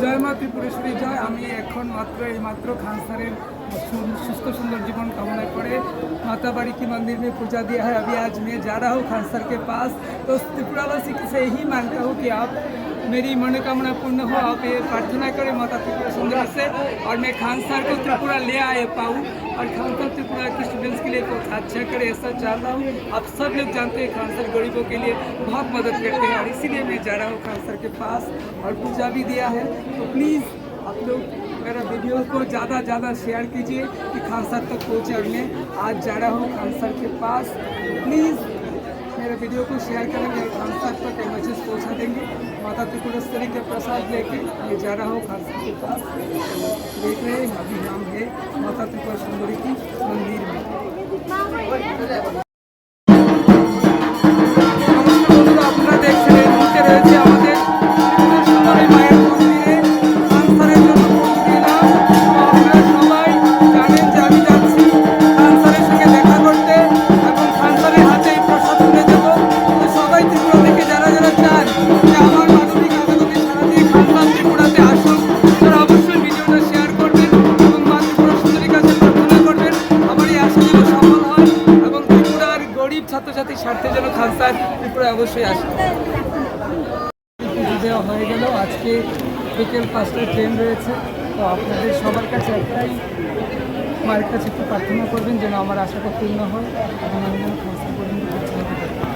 জয় মা ত্রিপুরেশ্বরী জয়। আমি এখন মাত্র खान सर सुस्त सुंदर जीवन कामना करे माता बाड़ी की मंदिर में पूजा दिया है। अभी आज मैं जा रहा हूँ खान सर के पास। तो त्रिपुरावासी से यही मांगता हूँ कि आप मेरी मनोकामना पूर्ण हो। आप ये प्रार्थना करें माता त्रिपुरा सुंदरी से और मैं खान सर को त्रिपुरा ले आए पाऊँ और खान सर त्रिपुरा के स्टूडेंट्स के लिए कुछ अच्छा करे, ऐसा चाहता हूँ। आप सब लोग जानते हैं खान सर गरीबों के लिए बहुत मदद करते हैं और इसीलिए मैं जा रहा हूँ खान सर के पास और पूजा भी दिया है। तो प्लीज़ आप लोग मेरा वीडियो को ज़्यादा शेयर कीजिए कि खान सर तक पहुँचे और मैं आज जा रहा हूँ खान सर के पास। प्लीज़ मेरे वीडियो को शेयर करेंगे, खान सर तक मैसेज पहुँचा देंगे। माता त्रिपुरेश्वरी के प्रसाद लेके मैं जा रहा हूँ खान सर के पास। देख रहे हैं अभी हम है माता त्रिपुरा सुंदरी की मंदिर में। আপনারা দেখছেন এই মুহূর্তে রয়েছে আমাদের সুন্দরী মায়ের মন্দিরে খান স্যারের জন্য প্রস্তুতি নিলাম। আপনারা সবাই জানেন যে আমি যাচ্ছি খান স্যারের সঙ্গে দেখা করতে এবং খান স্যারের হাতে এই প্রসাদ তুলে দেবো। তো সবাই ত্রিপুরা থেকে যারা চান যে আমার মানবিক আবেদনে সারা দিয়ে খান স্যার ত্রিপুরাতে আসুন, তারা অবশ্যই ভিডিওটা শেয়ার করবেন এবং মা ত্রিপুরা সুন্দরীর কাছে প্রার্থনা করবেন আমার এই আশা যেন সফল হয় এবং ত্রিপুরার গরিব ছাত্রছাত্রীর স্বার্থে যেন খান স্যার ত্রিপুরা অবশ্যই আসে। পুজো দেওয়া হয়ে গেল, আজকে বিকেল 5টায় ট্রেন রয়েছে। তো আপনাদের সবার কাছে একটাই মায়ের কাছে একটু প্রার্থনা করবেন যেন আমার আশাটা পূর্ণ হয় এবং আমি যেন খান স্যার পর্যন্ত পৌঁছাতে পারি।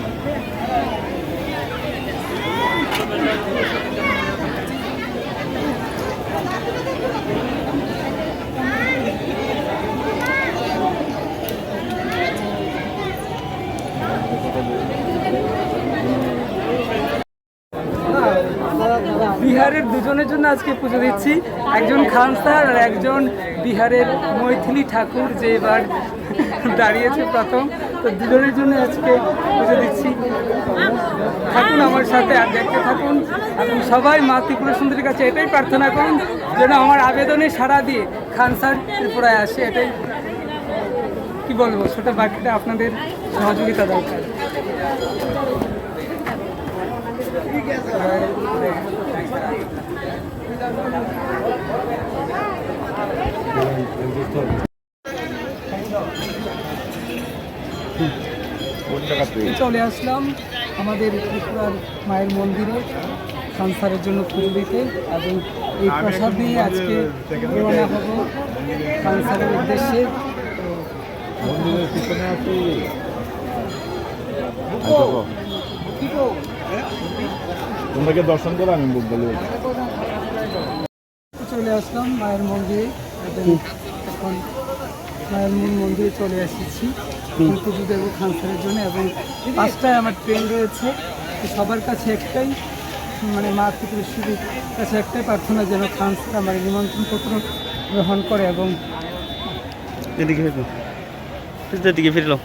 বিহারের দুজনের জন্য আজকে পুজো দিচ্ছি, একজন খান স্যার আর একজন বিহারের মৈথিলি ঠাকুর যে এবার দাঁড়িয়েছে প্রথম। তো দুজনের জন্য আজকে পুজো দিচ্ছি। থাকুন আমার সাথে আর দেখতে থাকুন এবং সবাই মা ত্রিপুরা সুন্দরীর কাছে এটাই প্রার্থনা করুন যেন আমার আবেদনে সাড়া দিয়ে খান স্যার ত্রিপুরায় আসে। এটাই কি বলবো, ছোটো বাকিটা আপনাদের সহযোগিতা দরকার। চলে আসলাম আমাদের ত্রিপুরার মায়ের মন্দিরে খান স্যারের জন্য পুজো দিতে এবং এই প্রসাদ নিয়ে আজকে রওনা হব খান স্যারের উদ্দেশ্যে। তোমাকে দর্শন করে আমি চলে আসলাম মায়ের মন্দিরে এবং এখন মায়ের মন্দিরে চলে এসেছি পুজো দেবো খান স্যারের জন্য এবং 5টায় আমার ট্রেন রয়েছে। সবার কাছে একটাই মানে মা ত্রিপুরেশ্বরীর কাছে একটাই প্রার্থনা যেন খান স্যার আমার নিমন্ত্রণ পত্র গ্রহণ করে এবং এদিকে ফিরলো